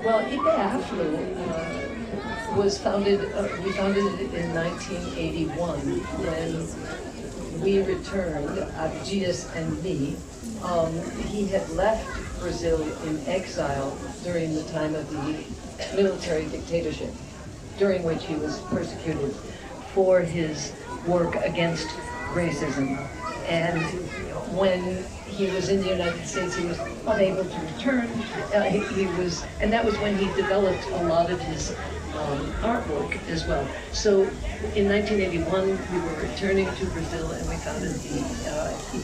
Well, Afro was founded, we founded it in 1981 when we returned, Abdias and me. He had left Brazil in exile during the time of the military dictatorship, during which he was persecuted for his work against racism. And when he was in the United States, he was unable to return. And that was when he developed a lot of his artwork as well. So in 1981, we were returning to Brazil, and we founded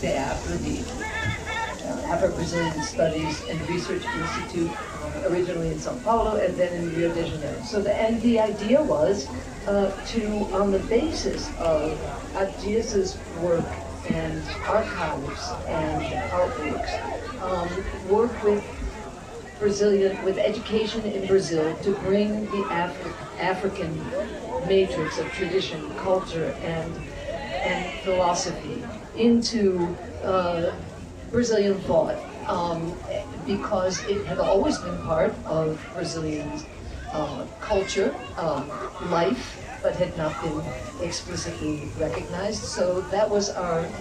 the Afro, the Afro-Brazilian Studies and Research Institute, originally in São Paulo and then in Rio de Janeiro. So the idea was to, on the basis of Abdias's work and archives and artworks, work with with education in Brazil to bring the African matrix of tradition, culture, and philosophy into Brazilian thought, because it had always been part of Brazilian culture, life, but had not been explicitly recognized. So that was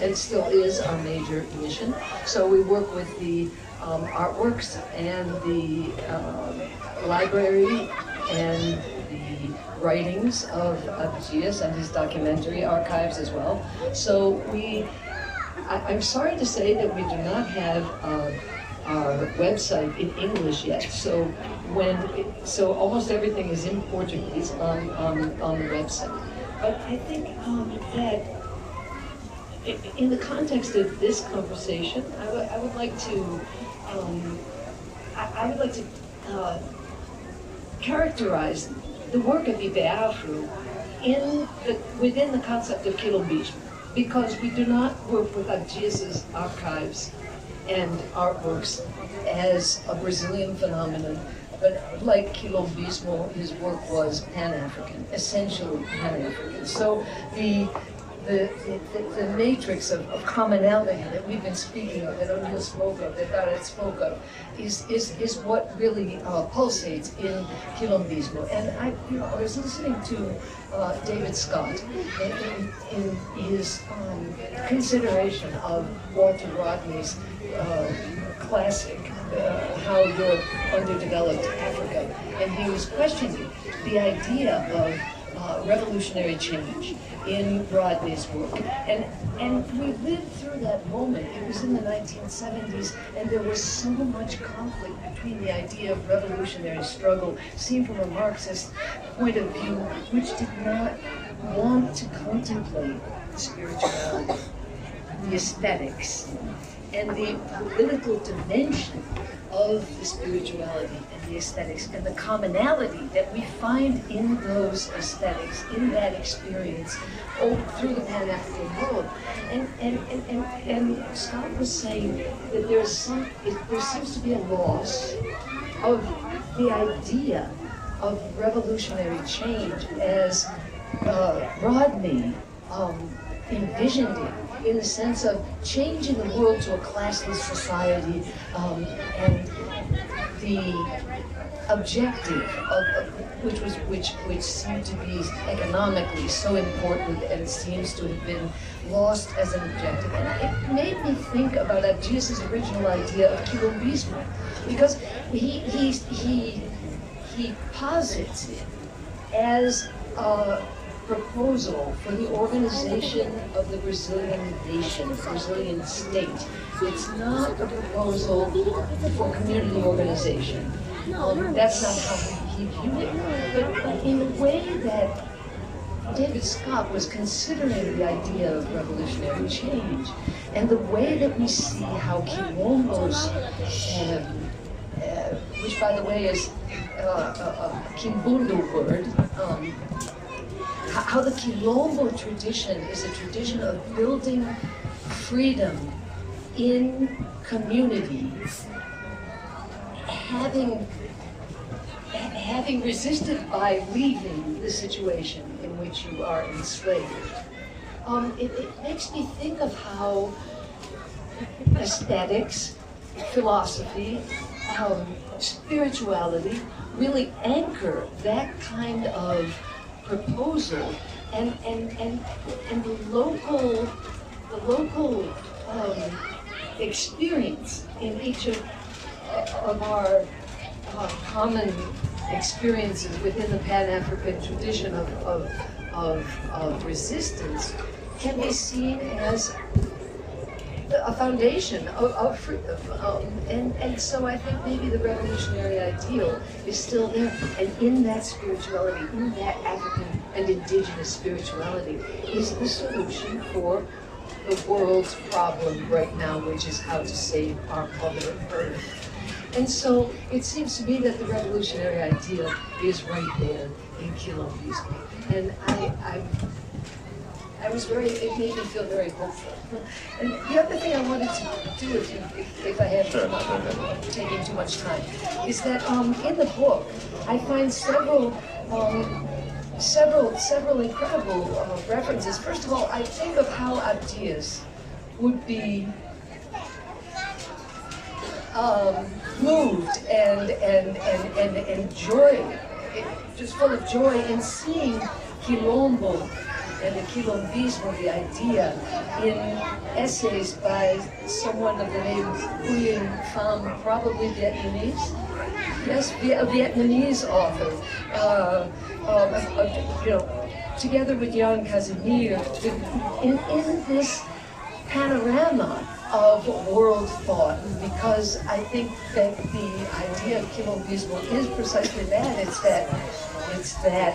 and still is our major mission. So we work with the artworks and the library and the writings of Abdias and his documentary archives as well. So I'm sorry to say that we do not have our website in English yet. So almost everything is in Portuguese on the website. But I think that in the context of this conversation, I would like to characterize the work of Ibe Afro within the concept of Quilombismo, because we do not work with Abdias's archives and artworks as a Brazilian phenomenon, but like Quilombismo, his work was Pan-African, essentially Pan-African. So the matrix of commonality that we've been speaking of, that O'Neill spoke of, that Barrett spoke of, is what really pulsates in Quilombismo. And I was listening to David Scott in his consideration of Walter Rodney's classic, How Europe Underdeveloped Africa, and he was questioning the idea of revolutionary change in Rodney's work. And we lived through that moment. It was in the 1970s, and there was so much conflict between the idea of revolutionary struggle, seen from a Marxist point of view, which did not want to contemplate spirituality, the aesthetics, and the political dimension of the spirituality and the aesthetics, and the commonality that we find in those aesthetics, in that experience, through the Pan-African world. And Scott was saying that there seems to be a loss of the idea of revolutionary change as Rodney envisioned it, in the sense of changing the world to a classless society, and the objective of which seemed to be economically so important, and seems to have been lost as an objective. And it made me think about Abdias's original idea of Quilombismo, because he posits it as a proposal for the organization of the Brazilian nation, the Brazilian state. It's not a proposal for community organization. That's not how he viewed it. But in the way that David Scott was considering the idea of revolutionary change, and the way that we see how Quilombos, which by the way is a Quimbundo word, how the Quilombo tradition is a tradition of building freedom in community, having resisted by leaving the situation in which you are enslaved. It makes me think of how aesthetics, philosophy, spirituality really anchor that kind of proposal and the local experience in each of our common experiences within the Pan-African tradition of resistance can be seen as a foundation of freedom. And so I think maybe the revolutionary ideal is still there. And in that spirituality, in that African and indigenous spirituality, is the solution for the world's problem right now, which is how to save our Mother Earth. And so it seems to me that the revolutionary ideal is right there in Quilombismo. And it made me feel very hopeful. And the other thing I wanted to do, if I have taking too much time, is that in the book I find several incredible references. First of all, I think of how Abdias would be moved and joy, just full of joy in seeing Quilombo and the Quilombismo, the idea, in essays by someone of the name of Nguyen Pham, probably Vietnamese. Yes, a Vietnamese author. Together with Jan Casimir, in this panorama of world thought, because I think that the idea of Quilombismo is precisely that. It's that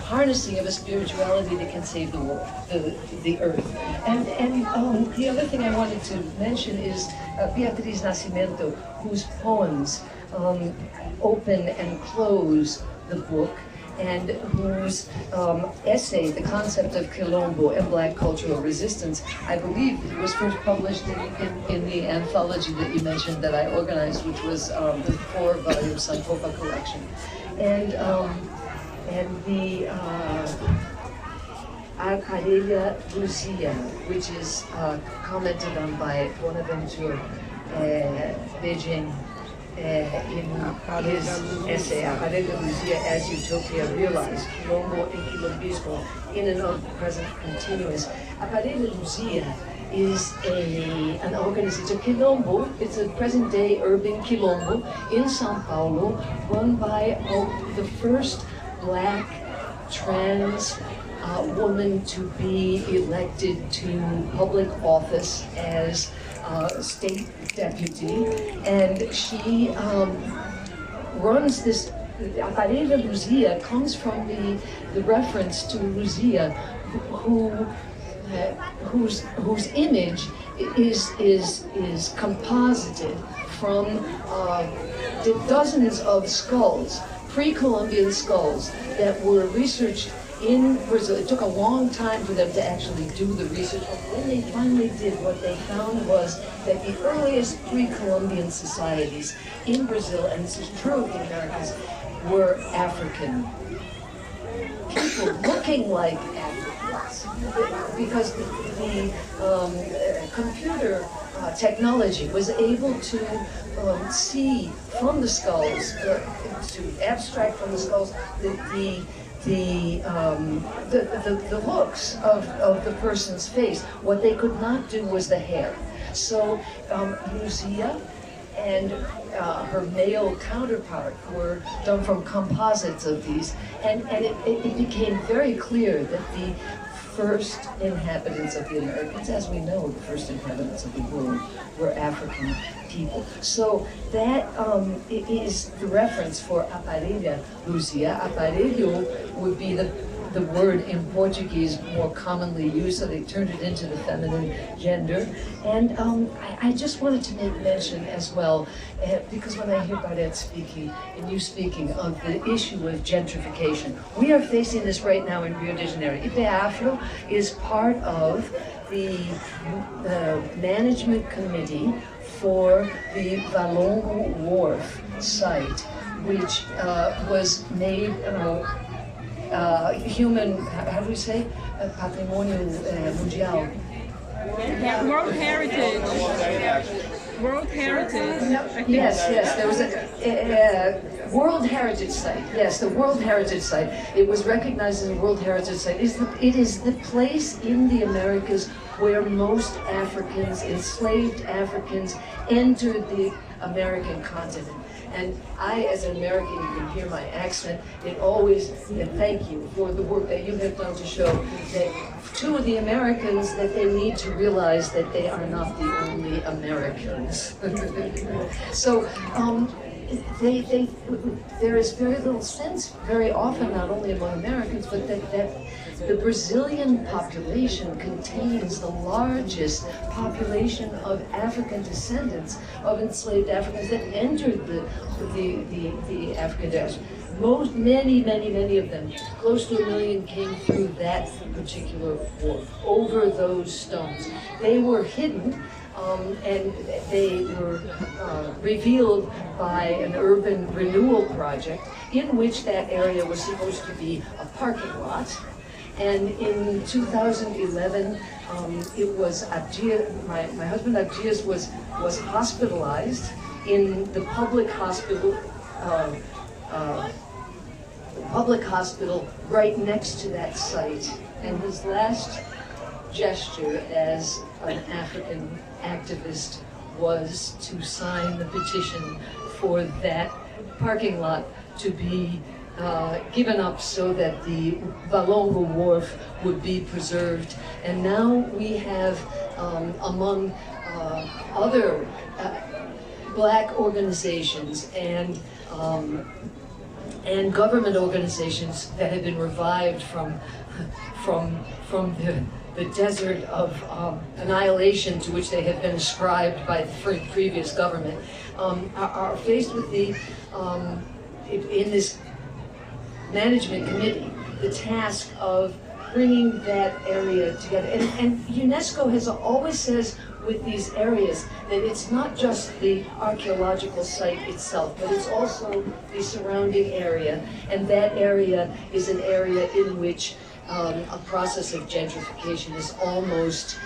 harnessing of a spirituality that can save the world, the earth. And the other thing I wanted to mention is Beatriz Nascimento, whose poems open and close the book, and whose essay, The Concept of Quilombo and Black Cultural Resistance, I believe it was first published in the anthology that you mentioned that I organized, which was the 4-volume Sankofa collection. And the Alcadelia Lucia, which is commented on by Bonaventure Beijing in his essay, Alcadelia Lucia as Utopia Realized, Quilombo and Quilombismo in and of the present continuous. Alcadelia Lucia is an organization, Quilombo. It's a present-day urban Quilombo in São Paulo, run by the first Black trans woman to be elected to public office as state deputy, and she runs this. Aparelho Luzia comes from the reference to Luzia, whose image is composited from dozens of skulls, pre-Columbian skulls that were researched in Brazil. It took a long time for them to actually do the research, but when they finally did, what they found was that the earliest pre-Columbian societies in Brazil, and this is true of the Americas, were African people looking like Africans, because the computer technology was able to see from the skulls, to abstract from the skulls, the looks of the person's face. What they could not do was the hair. So Lucia and her male counterpart were done from composites of these, and it became very clear that the first inhabitants of the Americas, as we know, the first inhabitants of the world were African people. So that is the reference for aparelha Lucia. Aparelho would be the word in Portuguese more commonly used, so they turned it into the feminine gender. And I just wanted to make mention as well, because when I hear Bardet speaking, and you speaking of the issue of gentrification, we are facing this right now in Rio de Janeiro. IPEAFRO is part of the management committee for the Valongo Wharf site, which was made human, how do we say? Patrimônio mundial. World Heritage. World Heritage. Yes, there was a World Heritage Site. Yes, the World Heritage Site. It was recognized as a World Heritage Site. It is the place in the Americas where most Africans, enslaved Africans, entered the American continent. And I, as an American, you can hear my accent, it always, and thank you for the work that you have done to show that to the Americans that they need to realize that they are not the only Americans. So there is very little sense, very often, not only among Americans, but that the Brazilian population contains the largest population of African descendants of enslaved Africans that entered the African diaspora. Many of them, close to 1 million, came through that particular wharf, over those stones. They were hidden, and they were revealed by an urban renewal project in which that area was supposed to be a parking lot. And in 2011, it was my husband Abdias was hospitalized in the public hospital right next to that site. And his last gesture as an African activist was to sign the petition for that parking lot to be given up so that the Valongo Wharf would be preserved. And now we have, among other Black organizations and government organizations that have been revived from the desert of annihilation to which they have been ascribed by the previous government, are faced with the, in this management committee, the task of bringing that area together. And UNESCO has always says with these areas that it's not just the archaeological site itself, but it's also the surrounding area. And that area is an area in which a process of gentrification is almost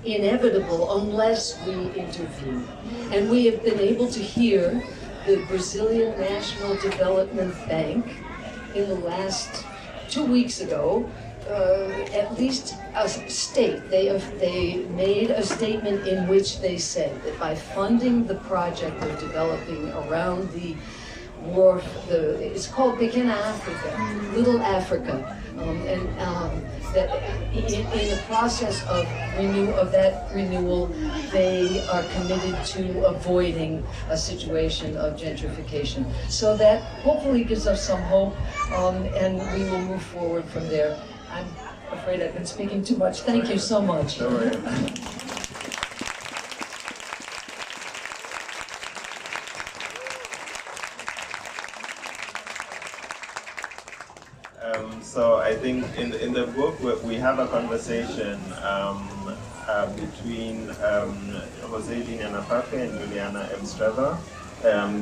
inevitable unless we intervene. And we have been able to hear the Brazilian National Development Bank in the last 2 weeks ago, at least a state. They made a statement in which they said that by funding the project they're developing around the wharf, it's called Pequena Africa, Little Africa, that in the process of that renewal, they are committed to avoiding a situation of gentrification. So that hopefully gives us some hope, and we will move forward from there. I'm afraid I've been speaking too much. Thank you so much. So I think in the book we have a conversation between Jose Dinanapape and Juliana M. Strever.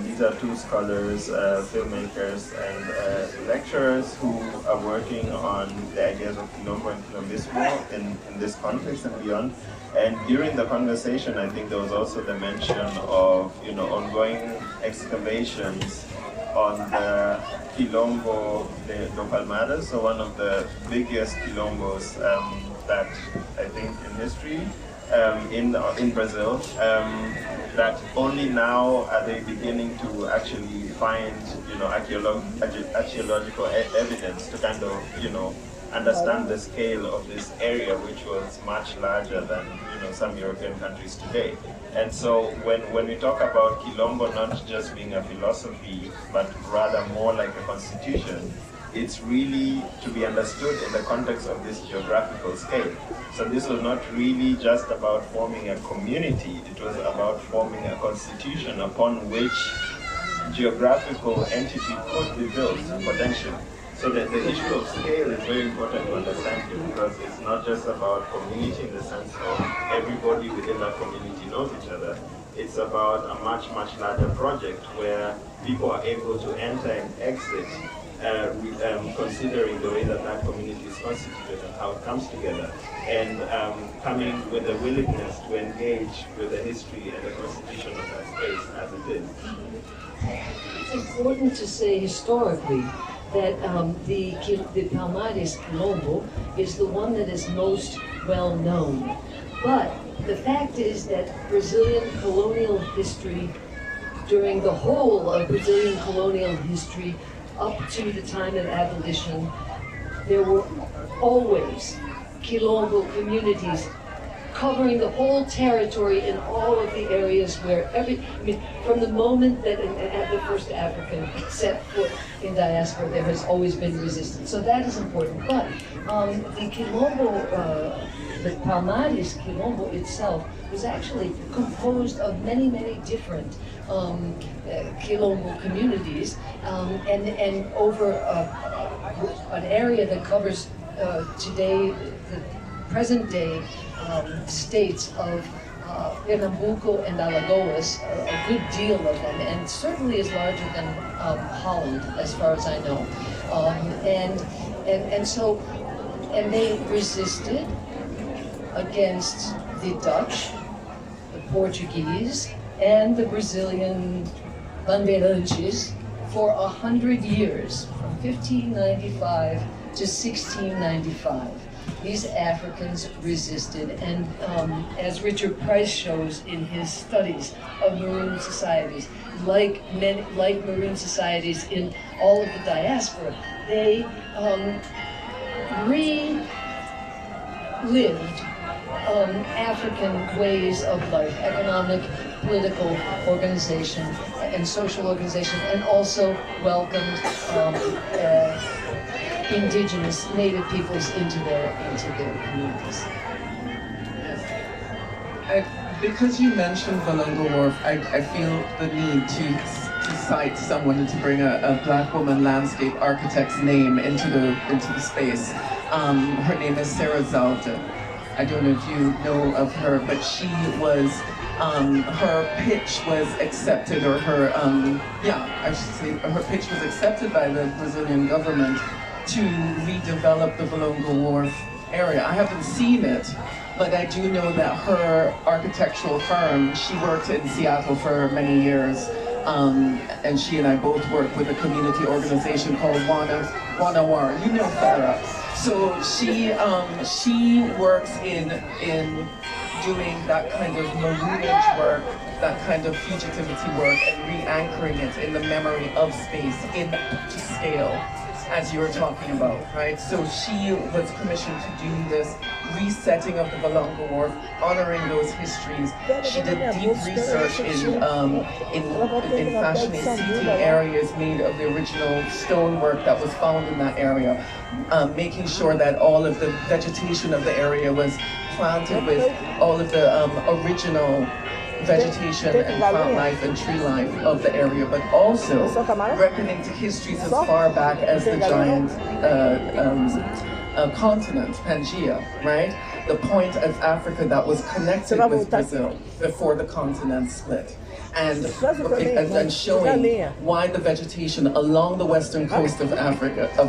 These are two scholars, filmmakers, and lecturers who are working on the ideas of Quilombo and Quilombismo in this context and beyond. And during the conversation, I think there was also the mention of ongoing excavations on the Quilombo de Palmares, so one of the biggest quilombos that I think in history in Brazil, that only now are they beginning to actually find archaeological evidence to kind of understand the scale of this area, which was much larger than some European countries today. And so when we talk about Quilombo not just being a philosophy, but rather more like a constitution, it's really to be understood in the context of this geographical scale. So this was not really just about forming a community, it was about forming a constitution upon which geographical entity could be built potentially. So that the issue of scale is very important to understand here, because it's not just about community in the sense of everybody within that community knows each other. It's about a much larger project where people are able to enter and exit considering the way that that community is constituted and how it comes together, and coming with a willingness to engage with the history and the constitution of that space as it is. It's important to say historically that the Palmares Quilombo is the one that is most well known. But the fact is that Brazilian colonial history, during the whole of Brazilian colonial history, up to the time of abolition, there were always Quilombo communities covering the whole territory in all of the areas where from the moment that the first African set foot in diaspora, there has always been resistance. So that is important. But the Quilombo, the Palmares Quilombo itself was actually composed of many, many different Quilombo communities, and over an area that covers today, the present day states of Pernambuco and Alagoas, a good deal of them, and certainly is larger than Holland, as far as I know. And they resisted against the Dutch, the Portuguese, and the Brazilian bandeirantes for 100 years, from 1595 to 1695. These Africans resisted, and as Richard Price shows in his studies of maroon societies, like maroon societies in all of the diaspora, they relived African ways of life, economic, political organization, and social organization, and also welcomed indigenous native peoples into their communities. Because you mentioned Valongo Wharf, I feel the need to cite someone and to bring a Black woman landscape architect's name into the space. Her name is Sarah Zalda. I don't know if you know of her, but she was, her pitch was accepted, or her, I should say, her pitch was accepted by the Brazilian government to redevelop the Valongo Wharf area. I haven't seen it, but I do know that her architectural firm, she worked in Seattle for many years, and she and I both work with a community organization called Wanawar. You know Farah. So she works in doing that kind of maroonage work, that kind of fugitivity work, and re-anchoring it in the memory of space to scale, as you were talking about, right? So she was commissioned to do this resetting of the Valongo Wharf, honoring those histories. She did deep research in fashioning seating areas made of the original stonework that was found in that area, making sure that all of the vegetation of the area was planted with all of the original vegetation and plant life and tree life of the area, but also reckoning to histories as far back as the giant continent, Pangaea, right? The point of Africa that was connected with Brazil before the continent split. And showing why the vegetation along the western coast of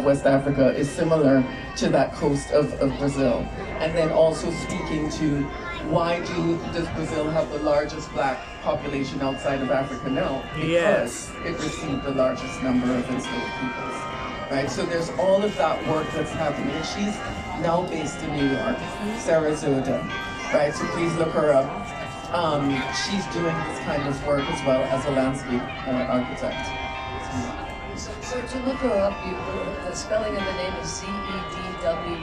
West Africa is similar to that coast of Brazil. And then also speaking to why does Brazil have the largest Black population outside of Africa now? Because it received the largest number of enslaved peoples, right? So there's all of that work that's happening. And she's now based in New York, Sarah Zoda, right? So please look her up. She's doing this kind of work as well as a landscape architect. So to look her up, the spelling of the name is Z-E-D-W-E,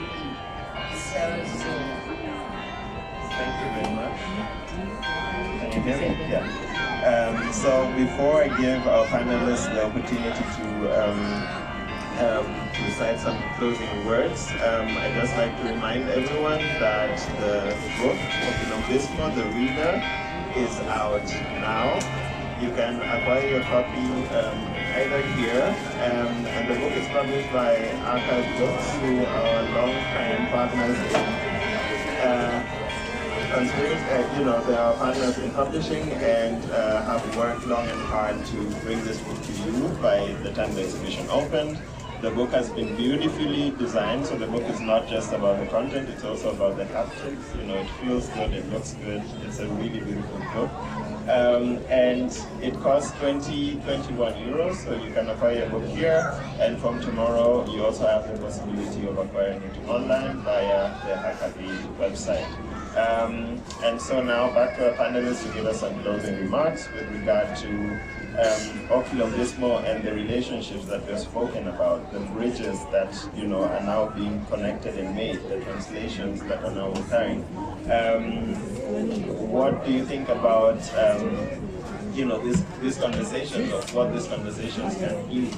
Sarah Zoda. Thank you very much. Can you hear me? Yeah. So before I give our panelists the opportunity to recite some closing words, I'd just like to remind everyone that the book, Quilombismo, the reader, is out now. You can acquire your copy either here, and the book is published by Archive Books, who are long-time partners in they are partners in publishing and have worked long and hard to bring this book to you by the time the exhibition opened. The book has been beautifully designed, so the book is not just about the content, it's also about the haptics. You know, it feels good, it looks good, it's a really beautiful book. And it costs 21 euros, so you can acquire a book here, and from tomorrow you also have the possibility of acquiring it online via the Hakabi website. And so now back to our panelists to give us some closing remarks with regard to Quilombismo and the relationships that we've spoken about, the bridges that are now being connected and made, the translations that are now occurring. What do you think about these conversations, of what these conversations can do,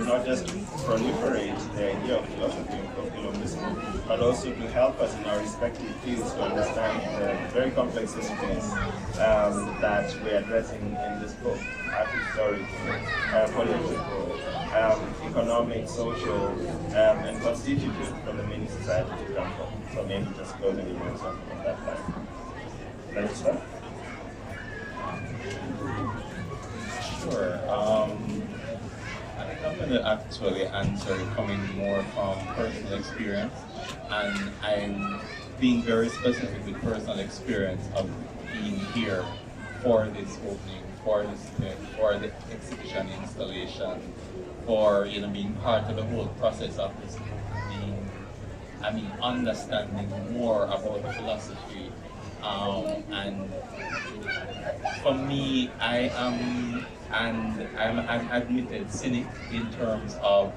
not just to proliferate the idea of philosophy of Quilombismo, but also to help us in our respective fields to understand the very complex histories that we're addressing in this book: art, historical, political, economic, social, and constitutive for the many societies to come from. So maybe just closing remarks on that part. Let's start. Sure. I think I'm going to actually answer it coming more from personal experience, and I'm being very specific with personal experience of being here for this opening, for this event, for the exhibition installation, for being part of the whole process of this book, understanding more about the philosophy, and for me, I'm admitted cynic in terms of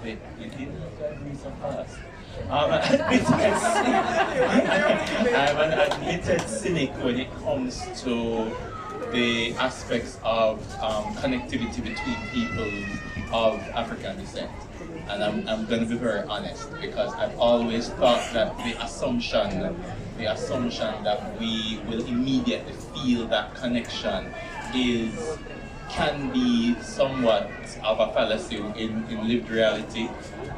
you didn't drive me so fast. I'm an admitted cynic when it comes to the aspects of connectivity between people of African descent. And I'm going to be very honest, because I've always thought that the assumption that we will immediately feel that connection can be somewhat of a fallacy in lived reality.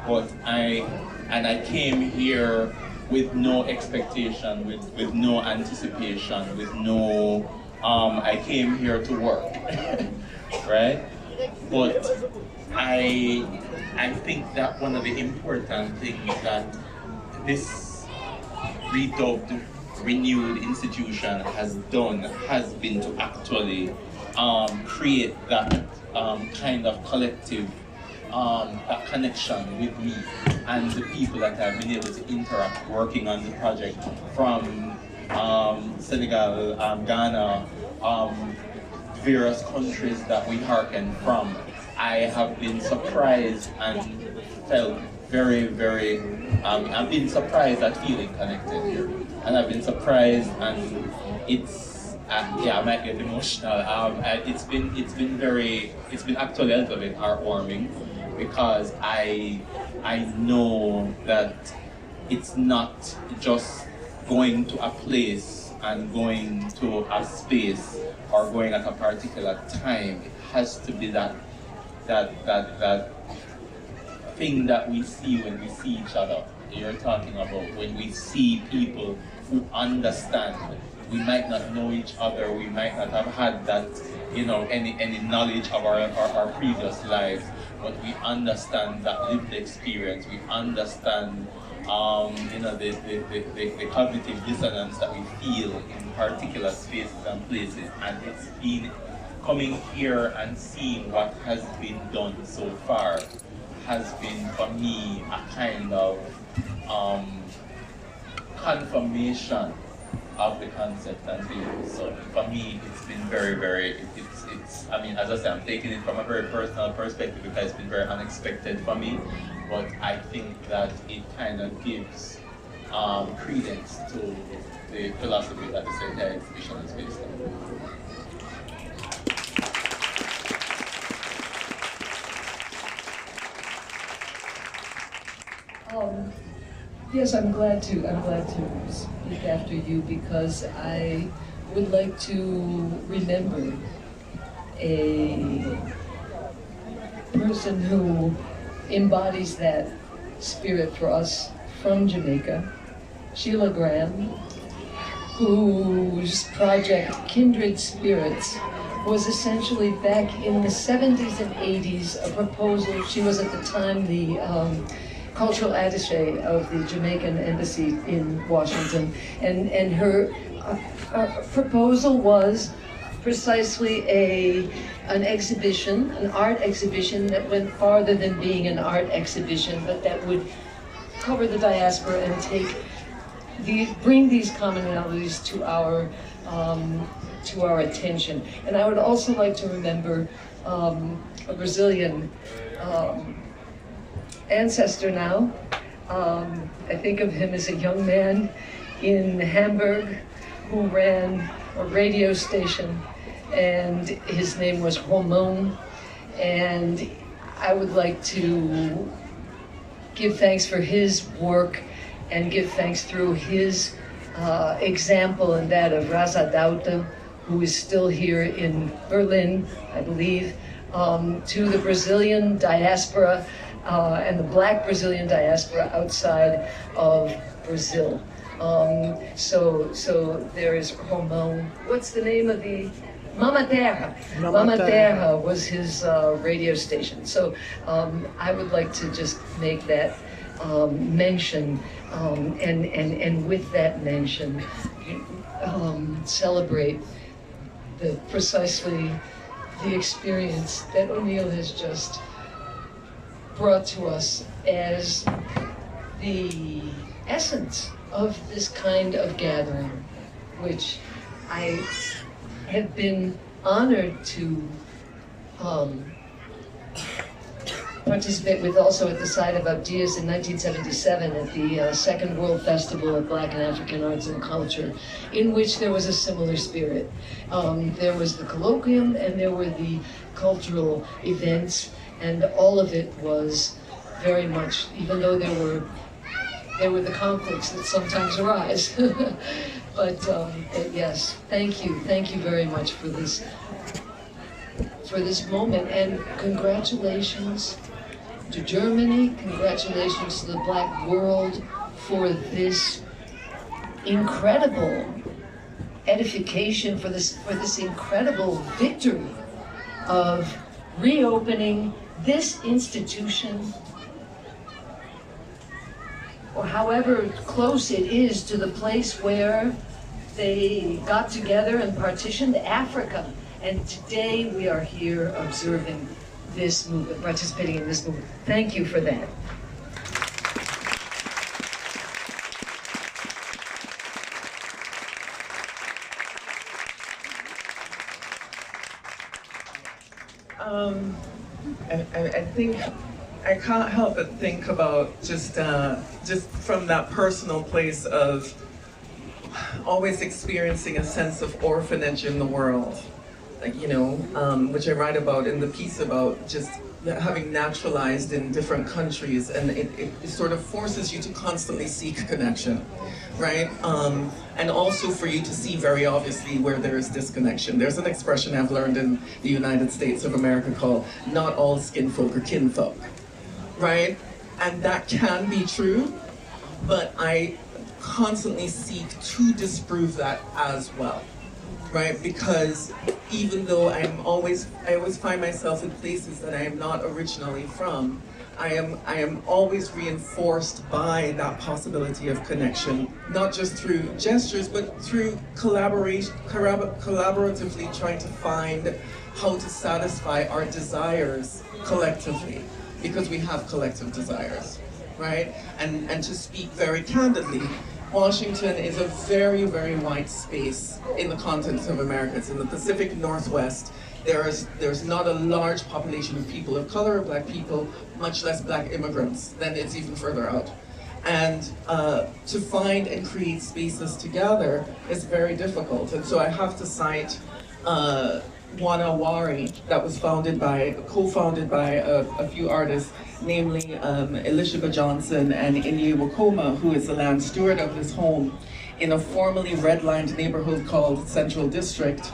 But I came here with no expectation, with no anticipation, with no I came here to work. Right? But I think that one of the important things that this redubbed, renewed institution has done has been to actually create that kind of collective that connection with me and the people that I've been able to interact working on the project from Senegal, Ghana, various countries that we hearken from. I have been surprised and felt very, very, I've been surprised at feeling connected here. And I've been surprised, and it's, I might get emotional. It's been actually a little bit heartwarming, because I know that it's not just going to a place and going to a space or going at a particular time. It has to be that thing that we see when we see each other. You're talking about when we see people who understand. We might not know each other, we might not have had that, any knowledge of our previous lives, but we understand that lived experience. We understand, the cognitive dissonance that we feel in particular spaces and places, and it's been coming here and seeing what has been done so far has been for me a kind of confirmation of the concept and theory. So for me, it's been very, very, as I say, I'm taking it from a very personal perspective because it's been very unexpected for me, but I think that it kind of gives credence to the philosophy that this entire exhibition is based on. Yes, I'm glad to speak after you, because I would like to remember a person who embodies that spirit for us from Jamaica, Sheila Graham, whose project Kindred Spirits was essentially back in the 70s and 80s a proposal. She was at the time the cultural attaché of the Jamaican embassy in Washington, and her proposal was precisely an exhibition, an art exhibition that went farther than being an art exhibition, but that would cover the diaspora and bring these commonalities to our attention. And I would also like to remember a Brazilian ancestor now. I think of him as a young man in Hamburg who ran a radio station, and his name was Ramon. And I would like to give thanks for his work and give thanks through his example and that of Raza Dauta, who is still here in Berlin, I believe, to the Brazilian diaspora and the Black Brazilian diaspora outside of Brazil. So there is Ramon. What's the name of the Mama Terra? Mama Terra was his radio station. So I would like to just make that mention, and with that mention, celebrate precisely the experience that O'Neill has just brought to us as the essence of this kind of gathering, which I have been honored to participate with also at the site of Abdias in 1977 at the Second World Festival of Black and African Arts and Culture, in which there was a similar spirit. There was the colloquium and there were the cultural events, and all of it was very much, even though there were the conflicts that sometimes arise. but yes, thank you very much for this moment, and congratulations to Germany, congratulations to the Black world for this incredible edification, for this incredible victory of reopening this institution, or however close it is to the place where they got together and partitioned Africa. And today we are here observing this movement, participating in this movement. Thank you for that. I think I can't help but think about just from that personal place of always experiencing a sense of orphanage in the world, like, which I write about in the piece about just having naturalized in different countries, and it sort of forces you to constantly seek connection, right? And also for you to see very obviously where there is disconnection. There's an expression I've learned in the United States of America called "not all skin folk are kinfolk," right? And that can be true, but I constantly seek to disprove that as well, right? Because even though I always find myself in places that I am not originally from, I am always reinforced by that possibility of connection, not just through gestures, but through collaboratively trying to find how to satisfy our desires collectively, because we have collective desires, right? And to speak very candidly, Washington is a very, very wide space in the continent of America. It's in the Pacific Northwest. There's not a large population of people of color, Black people, much less Black immigrants. Then it's even further out. And to find and create spaces together is very difficult. And so I have to cite Wana Wari, that was co-founded by a few artists, namely Elishaba Johnson and Inye Wakoma, who is the land steward of this home. In a formerly redlined neighborhood called Central District,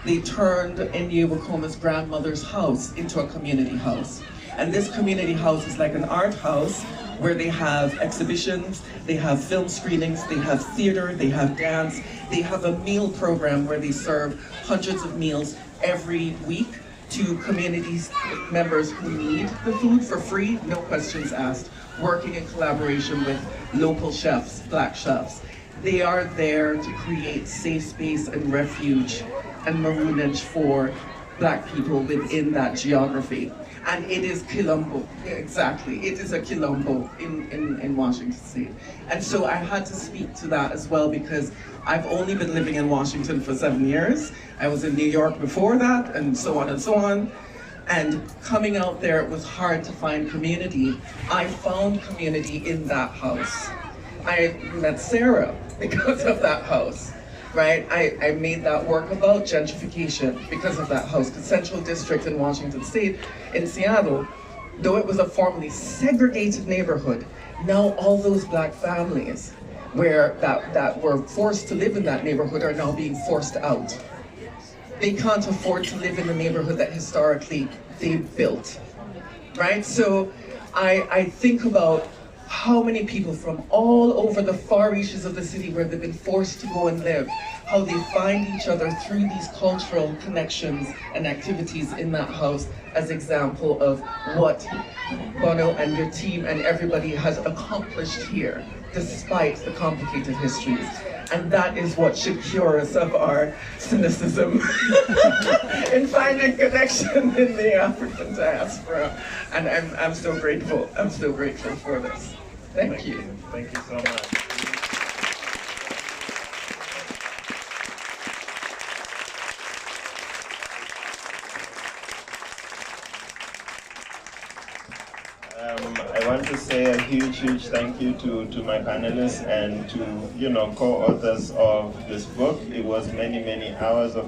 they turned Inye Wakoma's grandmother's house into a community house. And this community house is like an art house where they have exhibitions, they have film screenings, they have theater, they have dance, they have a meal program where they serve hundreds of meals every week to communities members who need the food for free, no questions asked, working in collaboration with local chefs, black chefs. They are there to create safe space and refuge and maroonage for black people within that geography. And it is Quilombo, exactly. It is a Quilombo in Washington State. And so I had to speak to that as well because I've only been living in Washington for 7 years. I was in New York before that, and so on and so on. And coming out there, it was hard to find community. I found community in that house. I met Sarah because of that house. Right? I made that work about gentrification because of that house. The Central District in Washington State, in Seattle, though it was a formerly segregated neighborhood, now all those black families that were forced to live in that neighborhood are now being forced out. They can't afford to live in the neighborhood that historically they built. Right? So I think about how many people from all over the far reaches of the city where they've been forced to go and live, how they find each other through these cultural connections and activities in that house as example of what Bono and your team and everybody has accomplished here, despite the complicated histories. And that is what should cure us of our cynicism in finding connection in the African diaspora. And I'm so grateful. I'm so grateful for this. Thank you. Thank you so much. I want to say a huge thank you to my panelists and to co-authors of this book. It was many hours of